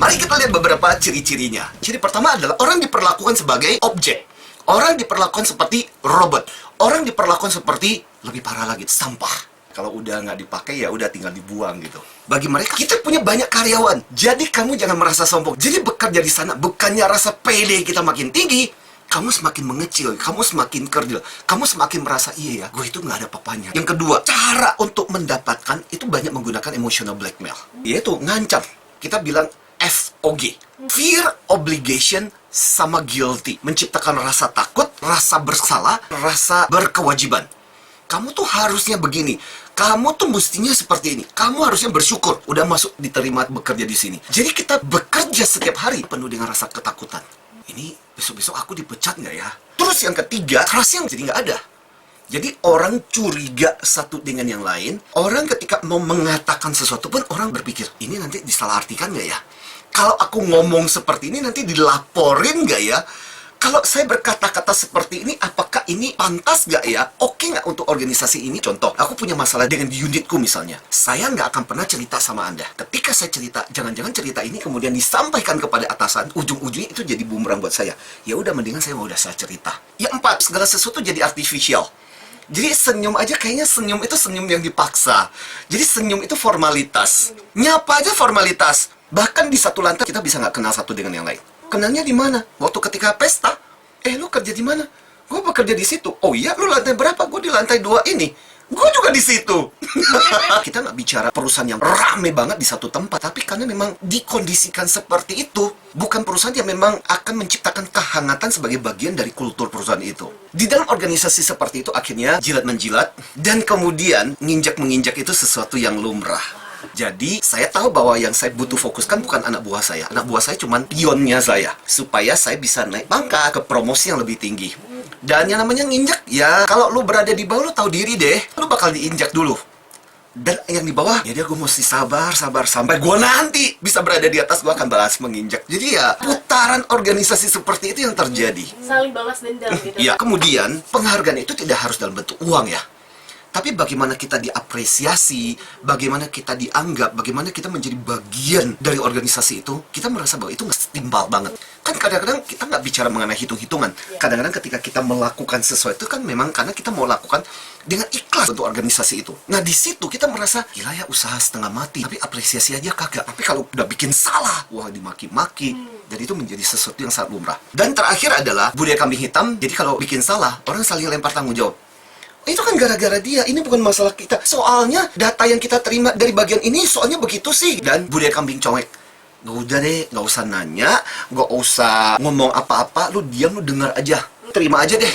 Mari kita lihat beberapa ciri-cirinya. Ciri pertama adalah orang diperlakukan sebagai objek. Orang diperlakukan seperti robot. Orang diperlakukan seperti, lebih parah lagi, sampah. Kalau udah nggak dipakai ya udah tinggal dibuang gitu. Bagi mereka, kita punya banyak karyawan. Jadi kamu jangan merasa sombong. Jadi bekerja di sana, bukannya rasa pede kita makin tinggi, kamu semakin mengecil, kamu semakin kerdil, kamu semakin merasa, iya ya, gue itu nggak ada papanya. Yang kedua, cara untuk mendapatkan itu banyak menggunakan emotional blackmail. Yaitu ngancam. Kita bilang FOG. Fear, obligation, sama guilty. Menciptakan rasa takut, rasa bersalah, rasa berkewajiban. Kamu tuh harusnya begini. Kamu tuh mestinya seperti ini. Kamu harusnya bersyukur udah masuk diterima bekerja di sini. Jadi kita bekerja setiap hari penuh dengan rasa ketakutan. Ini besok-besok aku dipecat nggak ya? Terus yang ketiga, trust yang jadi nggak ada. Jadi orang curiga satu dengan yang lain. Orang ketika mau mengatakan sesuatu pun orang berpikir, ini nanti disalahartikan nggak ya? Kalau aku ngomong seperti ini nanti dilaporin nggak ya? Kalau saya berkata-kata seperti ini, apakah ini pantas nggak ya? Oke nggak untuk organisasi ini? Contoh, aku punya masalah dengan di unitku misalnya. Saya nggak akan pernah cerita sama Anda. Ketika saya cerita, jangan-jangan cerita ini kemudian disampaikan kepada atasan, ujung-ujungnya itu jadi bumerang buat saya. Ya udah, mendingan saya udah saya cerita. Yang empat, segala sesuatu jadi artificial. Jadi senyum aja kayaknya senyum itu senyum yang dipaksa. Jadi senyum itu formalitas. Nyapa aja formalitas. Bahkan di satu lantai kita bisa nggak kenal satu dengan yang lain. Kenalnya di mana? Waktu ketika pesta. Lu kerja di mana? Gue bekerja di situ. Oh iya, lu lantai berapa? Gue di lantai 2 ini. Gue juga di situ. Kita nggak bicara perusahaan yang rame banget di satu tempat, tapi karena memang dikondisikan seperti itu. Bukan perusahaan yang memang akan menciptakan kehangatan sebagai bagian dari kultur perusahaan itu. Di dalam organisasi seperti itu akhirnya jilat-menjilat, dan kemudian nginjak-menginjak itu sesuatu yang lumrah. Jadi, saya tahu bahwa yang saya butuh fokuskan bukan anak buah saya. Anak buah saya cuma pionnya saya. Supaya saya bisa naik pangkat ke promosi yang lebih tinggi. Dan yang namanya nginjak, ya kalau lu berada di bawah, lu tahu diri deh. Lu bakal diinjak dulu. Dan yang di bawah, ya dia gue mesti sabar. Sampai gue nanti bisa berada di atas, gue akan balas menginjak. Jadi ya, putaran organisasi seperti itu yang terjadi. Saling balas dendam gitu. Ya, kemudian penghargaan itu tidak harus dalam bentuk uang ya. Tapi bagaimana kita diapresiasi, bagaimana kita dianggap, bagaimana kita menjadi bagian dari organisasi itu, kita merasa bahwa itu setimpal banget. Kan kadang-kadang kita nggak bicara mengenai hitung-hitungan. Kadang-kadang ketika kita melakukan sesuatu kan memang karena kita mau lakukan dengan ikhlas untuk organisasi itu. Nah di situ kita merasa, gila ya usaha setengah mati, tapi apresiasi aja kagak. Tapi kalau udah bikin salah, wah dimaki-maki. Dan itu menjadi sesuatu yang sangat lumrah. Dan terakhir adalah budaya kambing hitam. Jadi kalau bikin salah, orang saling lempar tanggung jawab. Itu kan gara-gara dia, ini bukan masalah kita. Soalnya data yang kita terima dari bagian ini soalnya begitu sih. Dan budaya kambing cowek. Gak udah deh, gak usah nanya, gak usah ngomong apa-apa, lu diam, lu dengar aja. Terima aja deh.